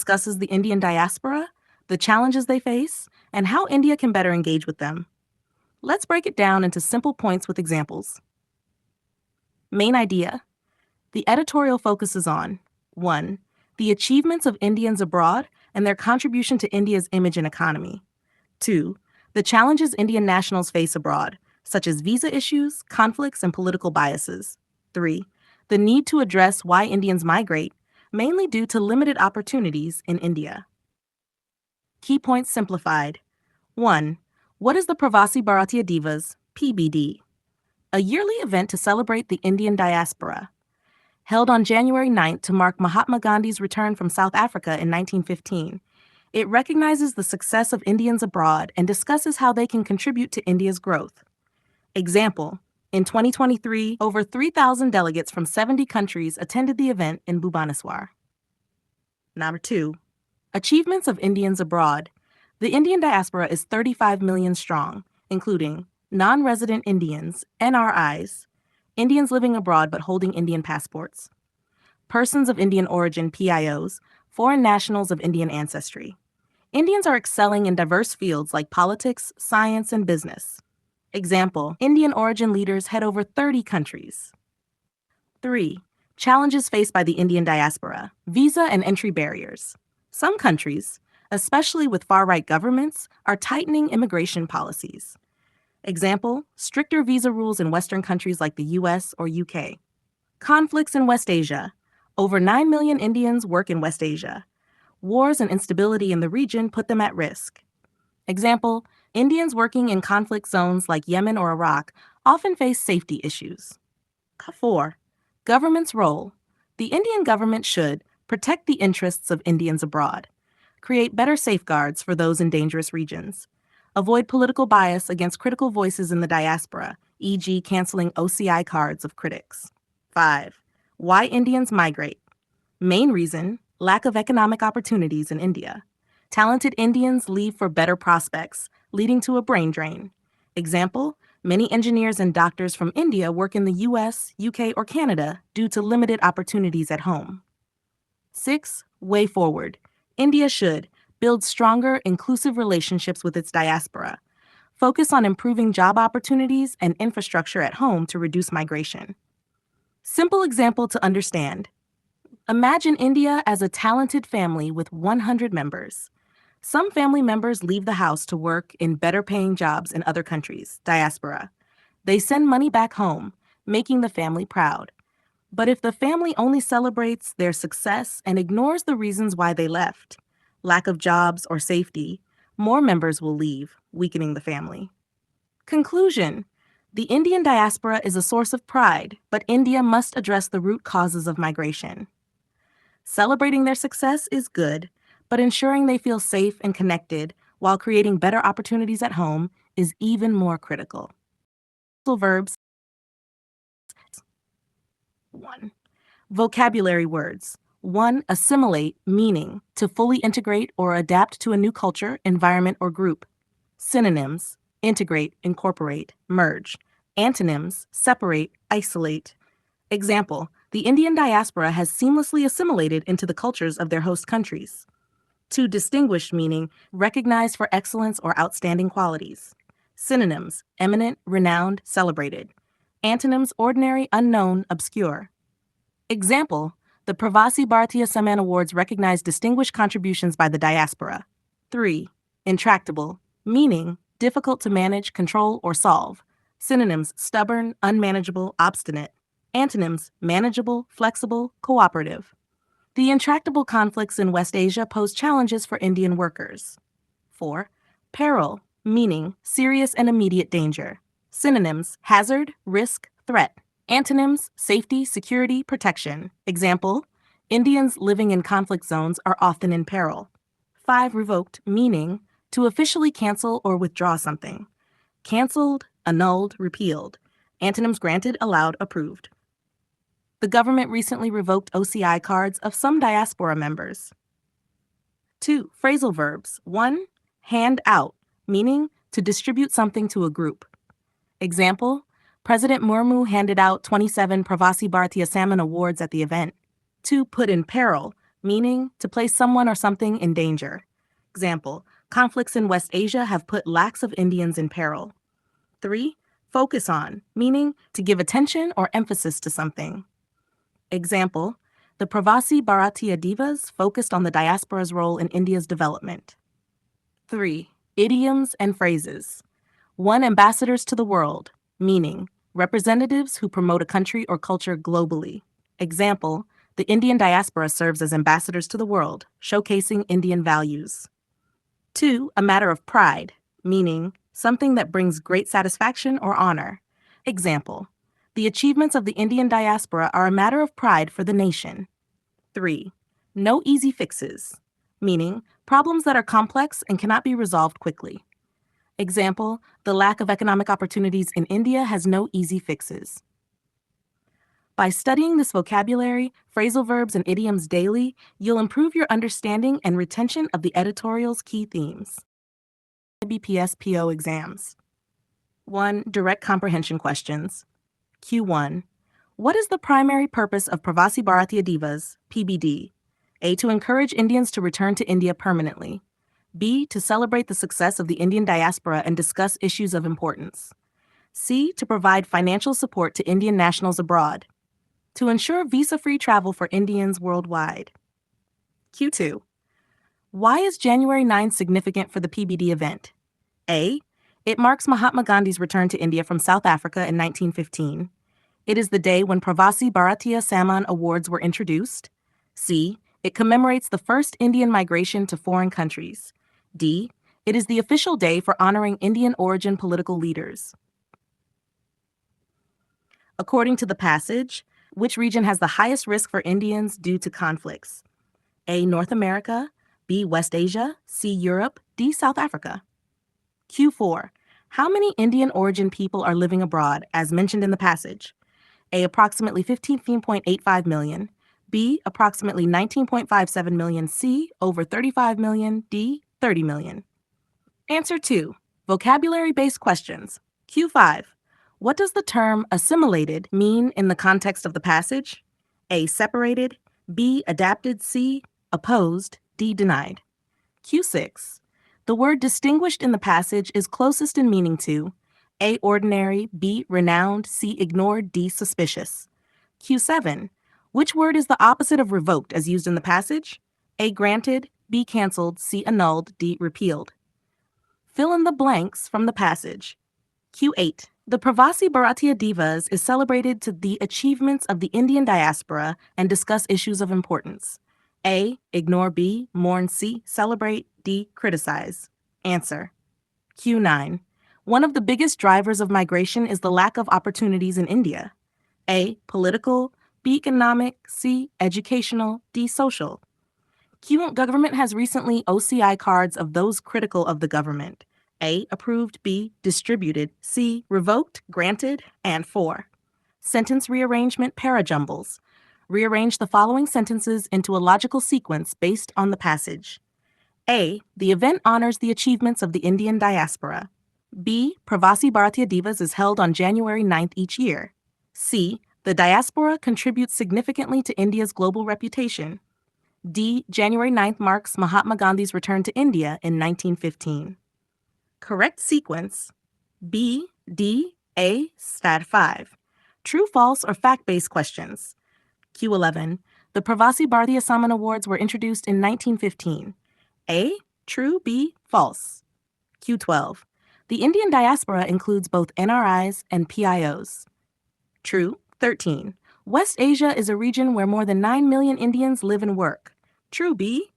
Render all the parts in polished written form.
discusses the Indian diaspora, the challenges they face, and how India can better engage with them. Let's break it down into simple points with examples. Main idea. The editorial focuses on 1. The achievements of Indians abroad and their contribution to India's image and economy. 2. The challenges Indian nationals face abroad, such as visa issues, conflicts, and political biases. 3. The need to address why Indians migrate, mainly due to limited opportunities in India. Key points simplified. 1. What is the Pravasi Bharatiya Divas, PBD? A yearly event to celebrate the Indian diaspora. Held on January 9th to mark Mahatma Gandhi's return from South Africa in 1915. It recognizes the success of Indians abroad and discusses how they can contribute to India's growth. Example, in 2023, over 3,000 delegates from 70 countries attended the event in Bhubaneswar. Number 2. Achievements of Indians abroad. The Indian diaspora is 35 million strong, including non-resident Indians, NRIs, Indians living abroad but holding Indian passports, persons of Indian origin, PIOs, foreign nationals of Indian ancestry. Indians are excelling in diverse fields like politics, science, and business. Example, Indian origin leaders head over 30 countries. 3. Challenges faced by the Indian diaspora. Visa and entry barriers. Some countries, especially with far-right governments, are tightening immigration policies. Example, stricter visa rules in Western countries like the US or UK. Conflicts in West Asia. Over 9 million Indians work in West Asia. Wars and instability in the region put them at risk. Example, Indians working in conflict zones like Yemen or Iraq often face safety issues. 4. Government's role. The Indian government should protect the interests of Indians abroad, create better safeguards for those in dangerous regions, avoid political bias against critical voices in the diaspora, e.g. canceling OCI cards of critics. 5. Why Indians migrate. Main reason, lack of economic opportunities in India. Talented Indians leave for better prospects, leading to a brain drain. Example, many engineers and doctors from India work in the US, UK, or Canada due to limited opportunities at home. 6. Way forward. India should build stronger, inclusive relationships with its diaspora. Focus on improving job opportunities and infrastructure at home to reduce migration. Simple example to understand. Imagine India as a talented family with 100 members. Some family members leave the house to work in better-paying jobs in other countries, diaspora. They send money back home, making the family proud. But if the family only celebrates their success and ignores the reasons why they left, lack of jobs or safety, more members will leave, weakening the family. Conclusion. The Indian diaspora is a source of pride, but India must address the root causes of migration. Celebrating their success is good, but ensuring they feel safe and connected while creating better opportunities at home is even more critical. Verbs. 1. Vocabulary words. 1. Assimilate, meaning to fully integrate or adapt to a new culture, environment, or group. Synonyms: integrate, incorporate, merge. Antonyms: separate, isolate. Example, the Indian diaspora has seamlessly assimilated into the cultures of their host countries. 2. Distinguished, meaning recognized for excellence or outstanding qualities. Synonyms: eminent, renowned, celebrated. Antonyms: ordinary, unknown, obscure. Example, the Pravasi Bharatiya Samman Awards recognize distinguished contributions by the diaspora. 3. Intractable, meaning difficult to manage, control, or solve. Synonyms: stubborn, unmanageable, obstinate. Antonyms: manageable, flexible, cooperative. The intractable conflicts in West Asia pose challenges for Indian workers. 4. Peril, meaning serious and immediate danger. Synonyms: hazard, risk, threat. Antonyms: safety, security, protection. Example, Indians living in conflict zones are often in peril. 5. Revoked, meaning to officially cancel or withdraw something. Canceled, annulled, repealed. Antonyms: granted, allowed, approved. The government recently revoked OCI cards of some diaspora members. 2. Phrasal verbs. 1. Hand out, meaning to distribute something to a group. Example, President Murmu handed out 27 Pravasi Bharatiya Samman Awards at the event. 2. Put in peril, meaning to place someone or something in danger. Example, conflicts in West Asia have put lakhs of Indians in peril. 3. Focus on, meaning to give attention or emphasis to something. Example, the Pravasi Bharatiya Divas focused on the diaspora's role in India's development. 3. Idioms and phrases. 1. Ambassadors to the world, meaning representatives who promote a country or culture globally. Example, the Indian diaspora serves as ambassadors to the world, showcasing Indian values. 2. A matter of pride, meaning something that brings great satisfaction or honor. Example, the achievements of the Indian diaspora are a matter of pride for the nation. 3. No easy fixes, meaning problems that are complex and cannot be resolved quickly. Example, the lack of economic opportunities in India has no easy fixes. By studying this vocabulary, phrasal verbs, and idioms daily, you'll improve your understanding and retention of the editorial's key themes. IBPS PO exams. 1. Direct comprehension questions. Q1. What is the primary purpose of Pravasi Bharatiya Divas, PBD? A. To encourage Indians to return to India permanently. B. To celebrate the success of the Indian diaspora and discuss issues of importance. C. To provide financial support to Indian nationals abroad. To ensure visa-free travel for Indians worldwide. Q2. Why is January 9 significant for the PBD event? A. It marks Mahatma Gandhi's return to India from South Africa in 1915. It is the day when Pravasi Bharatiya Samman Awards were introduced. C. It commemorates the first Indian migration to foreign countries. D. It is the official day for honoring Indian origin political leaders. According to the passage, which region has the highest risk for Indians due to conflicts? A. North America, B. West Asia, C. Europe, D. South Africa. Q4. How many Indian origin people are living abroad, as mentioned in the passage? A. Approximately 15.85 million, B. Approximately 19.57 million, C. Over 35 million, D. 30 million. Answer 2. Vocabulary-based questions. Q5. What does the term assimilated mean in the context of the passage? A. Separated, B. Adapted, C. Opposed, D. Denied. Q6. The word distinguished in the passage is closest in meaning to A. Ordinary, B. Renowned, C. Ignored, D. Suspicious. Q7. Which word is the opposite of revoked as used in the passage? A. Granted, B. Canceled, C. Annulled, D. Repealed. Fill in the blanks from the passage. Q8. The Pravasi Bharatiya Divas is celebrated to the achievements of the Indian diaspora and discuss issues of importance. A. Ignore, B. Mourn, C. Celebrate, D. Criticize. Answer. Q9. One of the biggest drivers of migration is the lack of opportunities in India. A. Political, B. Economic, C. Educational, D. Social. Q government has recently OCI cards of those critical of the government. A. Approved, B. Distributed, C. Revoked, granted, and 4. Sentence rearrangement parajumbles. Rearrange the following sentences into a logical sequence based on the passage. A. The event honors the achievements of the Indian diaspora. B. Pravasi Bharatiya Divas is held on January 9th each year. C. The diaspora contributes significantly to India's global reputation. D. January 9th marks Mahatma Gandhi's return to India in 1915. Correct sequence: B, D, A, Stat 5. True, false, or fact-based questions. Q11. The Pravasi Bharatiya Samman Awards were introduced in 1915. A. True, B, false. Q12. The Indian diaspora includes both NRIs and PIOs. True, 13. West Asia is a region where more than 9 million Indians live and work. True, B.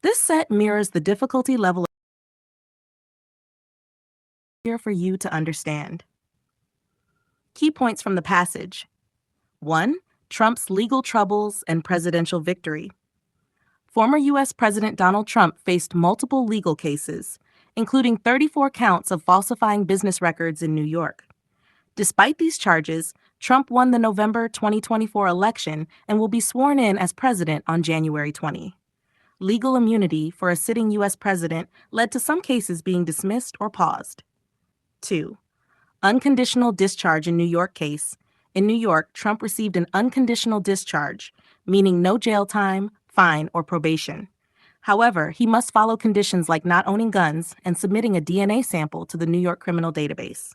This set mirrors the difficulty level here for you to understand. Key points from the passage. 1. Trump's legal troubles and presidential victory. Former U.S. President Donald Trump faced multiple legal cases, including 34 counts of falsifying business records in New York. Despite these charges, Trump won the November 2024 election and will be sworn in as president on January 20. Legal immunity for a sitting U.S. president led to some cases being dismissed or paused. 2. Unconditional discharge in New York case. In New York, Trump received an unconditional discharge, meaning no jail time, fine, or probation. However, he must follow conditions like not owning guns and submitting a DNA sample to the New York Criminal Database.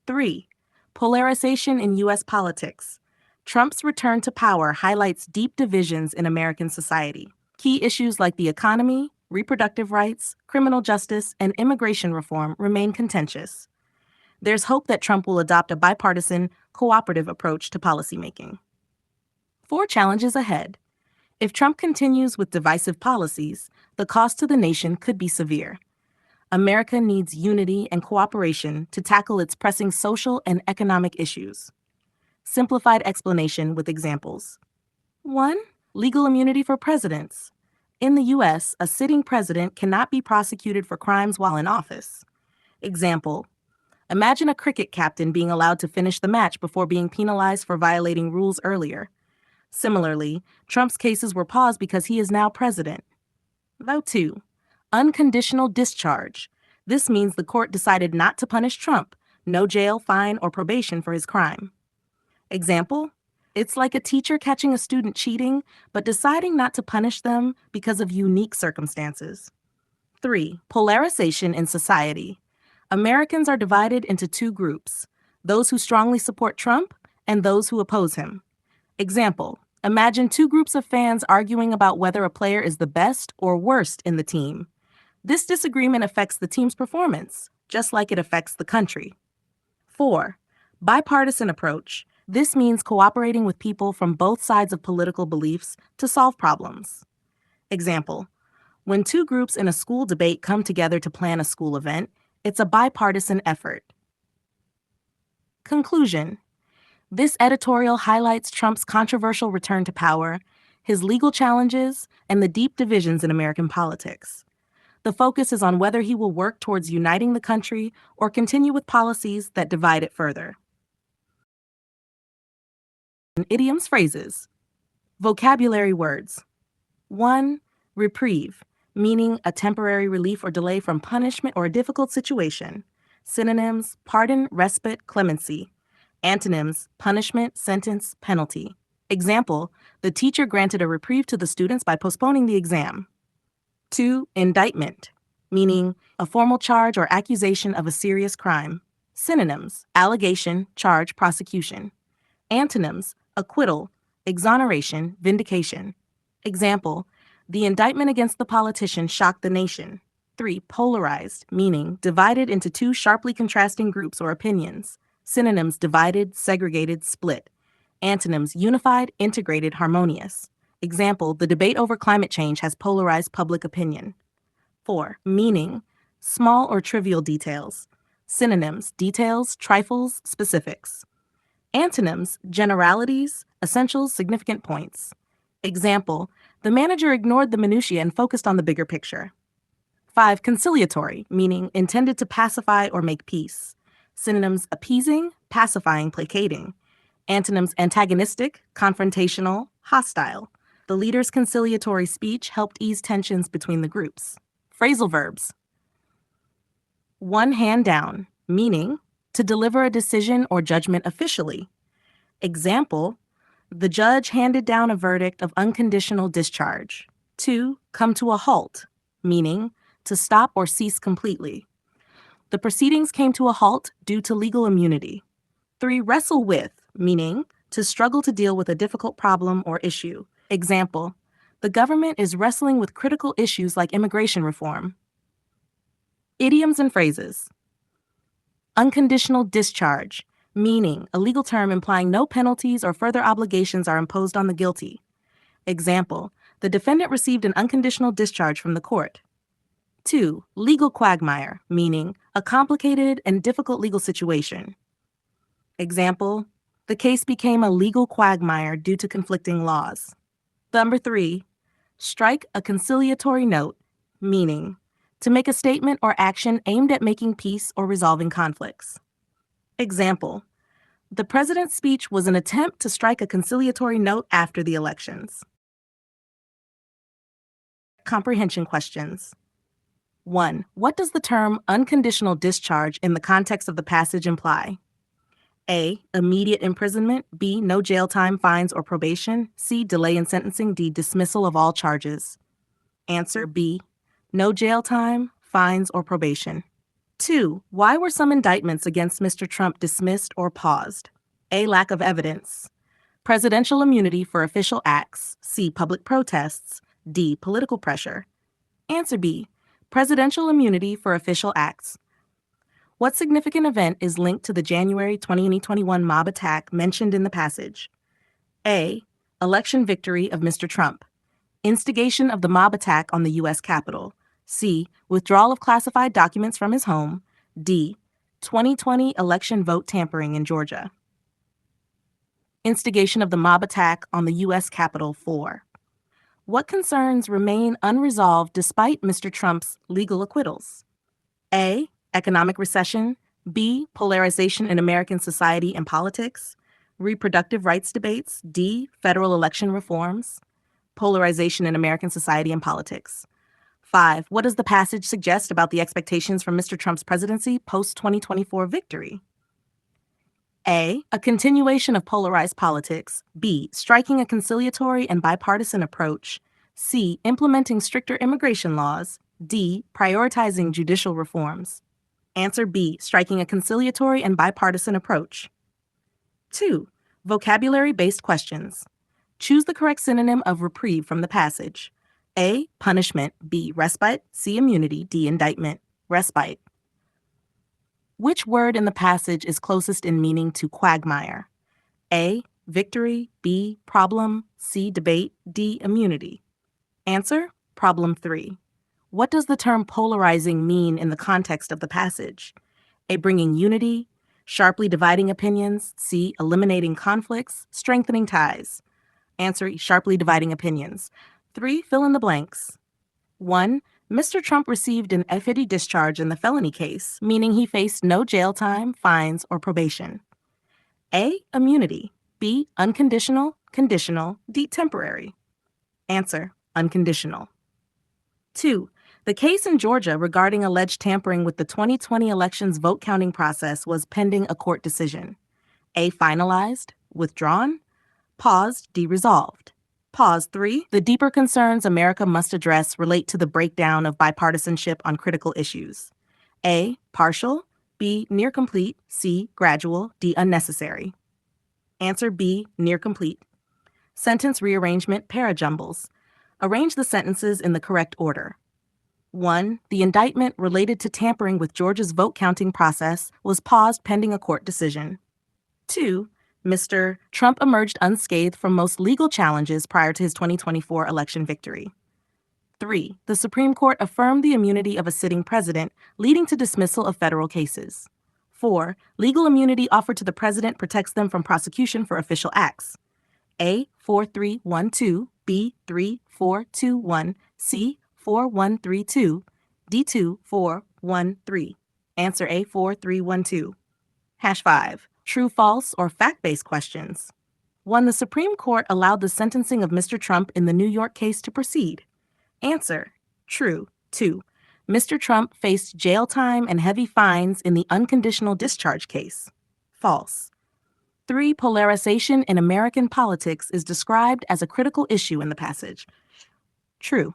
3. Polarization in U.S. politics. Trump's return to power highlights deep divisions in American society. Key issues like the economy, reproductive rights, criminal justice, and immigration reform remain contentious. There's hope that Trump will adopt a bipartisan, cooperative approach to policymaking. 4 challenges ahead. If Trump continues with divisive policies, the cost to the nation could be severe. America needs unity and cooperation to tackle its pressing social and economic issues. Simplified explanation with examples. 1. Legal immunity for presidents. In the U.S., a sitting president cannot be prosecuted for crimes while in office. Example. Imagine a cricket captain being allowed to finish the match before being penalized for violating rules earlier. Similarly, Trump's cases were paused because he is now president. Vote 2. Unconditional discharge. This means the court decided not to punish Trump, no jail, fine, or probation for his crime. Example, it's like a teacher catching a student cheating, but deciding not to punish them because of unique circumstances. 3. Polarization in society. Americans are divided into 2 groups, those who strongly support Trump and those who oppose him. Example, imagine 2 groups of fans arguing about whether a player is the best or worst in the team. This disagreement affects the team's performance, just like it affects the country. 4. Bipartisan approach. This means cooperating with people from both sides of political beliefs to solve problems. Example, when 2 groups in a school debate come together to plan a school event, it's a bipartisan effort. Conclusion. This editorial highlights Trump's controversial return to power, his legal challenges, and the deep divisions in American politics. The focus is on whether he will work towards uniting the country or continue with policies that divide it further. Idioms, phrases. Vocabulary words. 1. Reprieve, meaning a temporary relief or delay from punishment or a difficult situation. Synonyms: pardon, respite, clemency. Antonyms: punishment, sentence, penalty. Example, the teacher granted a reprieve to the students by postponing the exam. 2. Indictment, meaning a formal charge or accusation of a serious crime. Synonyms: allegation, charge, prosecution. Antonyms: acquittal, exoneration, vindication. Example, the indictment against the politician shocked the nation. 3. Polarized, meaning divided into 2 sharply contrasting groups or opinions. Synonyms: divided, segregated, split. Antonyms: unified, integrated, harmonious. Example, the debate over climate change has polarized public opinion. 4. Meaning, small or trivial details. Synonyms: details, trifles, specifics. Antonyms: generalities, essentials, significant points. Example, the manager ignored the minutiae and focused on the bigger picture. 5. Conciliatory, meaning intended to pacify or make peace. Synonyms: appeasing, pacifying, placating. Antonyms: antagonistic, confrontational, hostile. The leader's conciliatory speech helped ease tensions between the groups. Phrasal verbs. 1. Hand down, meaning to deliver a decision or judgment officially. Example, the judge handed down a verdict of unconditional discharge. 2. Come to a halt, meaning to stop or cease completely. The proceedings came to a halt due to legal immunity. 3. Wrestle with, meaning to struggle to deal with a difficult problem or issue. Example, the government is wrestling with critical issues like immigration reform. Idioms and phrases. Unconditional discharge, meaning a legal term implying no penalties or further obligations are imposed on the guilty. Example, the defendant received an unconditional discharge from the court. 2. Legal quagmire, meaning a complicated and difficult legal situation. Example, the case became a legal quagmire due to conflicting laws. 3. Strike a conciliatory note, meaning to make a statement or action aimed at making peace or resolving conflicts. Example, the president's speech was an attempt to strike a conciliatory note after the elections. Comprehension questions. 1. What does the term unconditional discharge in the context of the passage imply? A. Immediate imprisonment. B. No jail time, fines, or probation. C. Delay in sentencing. D. Dismissal of all charges. Answer B. No jail time, fines, or probation. 2. Why were some indictments against Mr. Trump dismissed or paused? A. Lack of evidence. Presidential immunity for official acts. C. Public protests. D. Political pressure. Answer B. Presidential immunity for official acts. What significant event is linked to the January 2021 mob attack mentioned in the passage? A. Election victory of Mr. Trump. Instigation of the mob attack on the U.S. Capitol. C. Withdrawal of classified documents from his home. D. 2020 election vote tampering in Georgia. Instigation of the mob attack on the U.S. Capitol 4. What concerns remain unresolved despite Mr. Trump's legal acquittals? A. Economic recession. B. Polarization in American society and politics. Reproductive rights debates. D. Federal election reforms. Polarization in American society and politics. 5. What does the passage suggest about the expectations from Mr. Trump's presidency post-2024 victory? A. A continuation of polarized politics. B. Striking a conciliatory and bipartisan approach. C. Implementing stricter immigration laws. D. Prioritizing judicial reforms. Answer B. Striking a conciliatory and bipartisan approach. 2. Vocabulary-based questions. Choose the correct synonym of reprieve from the passage. A. Punishment. B. Respite. C. Immunity. D. Indictment. Respite. Which word in the passage is closest in meaning to quagmire? A. Victory. B. Problem. C. Debate. D. Immunity. Answer: Problem 3. What does the term polarizing mean in the context of the passage? A. Bringing unity. Sharply dividing opinions. C. Eliminating conflicts. Strengthening ties. Answer: Sharply dividing opinions. 3. Fill in the blanks. 1. Mr. Trump received an FID discharge in the felony case, meaning he faced no jail time, fines, or probation. A. Immunity. B. Unconditional, conditional, D. Temporary. Answer: Unconditional. 2. The case in Georgia regarding alleged tampering with the 2020 election's vote counting process was pending a court decision. A. Finalized, withdrawn, paused, D. Resolved. Pause 3. The deeper concerns America must address relate to the breakdown of bipartisanship on critical issues. A. Partial. B. Near complete. C. Gradual. D. Unnecessary. Answer B. Near complete. Sentence rearrangement parajumbles. Arrange the sentences in the correct order. 1. The indictment related to tampering with Georgia's vote counting process was paused pending a court decision. 2. Mr. Trump emerged unscathed from most legal challenges prior to his 2024 election victory. 3. The Supreme Court affirmed the immunity of a sitting president, leading to dismissal of federal cases. 4. Legal immunity offered to the president protects them from prosecution for official acts. A. 4312, B. 3421, C. 4132, D. 2413. Answer A. 4312. #5. True, false, or fact-based questions. 1. The Supreme Court allowed the sentencing of Mr. Trump in the New York case to proceed. Answer: True. 2. Mr. Trump faced jail time and heavy fines in the unconditional discharge case. False. 3. Polarization in American politics is described as a critical issue in the passage. True.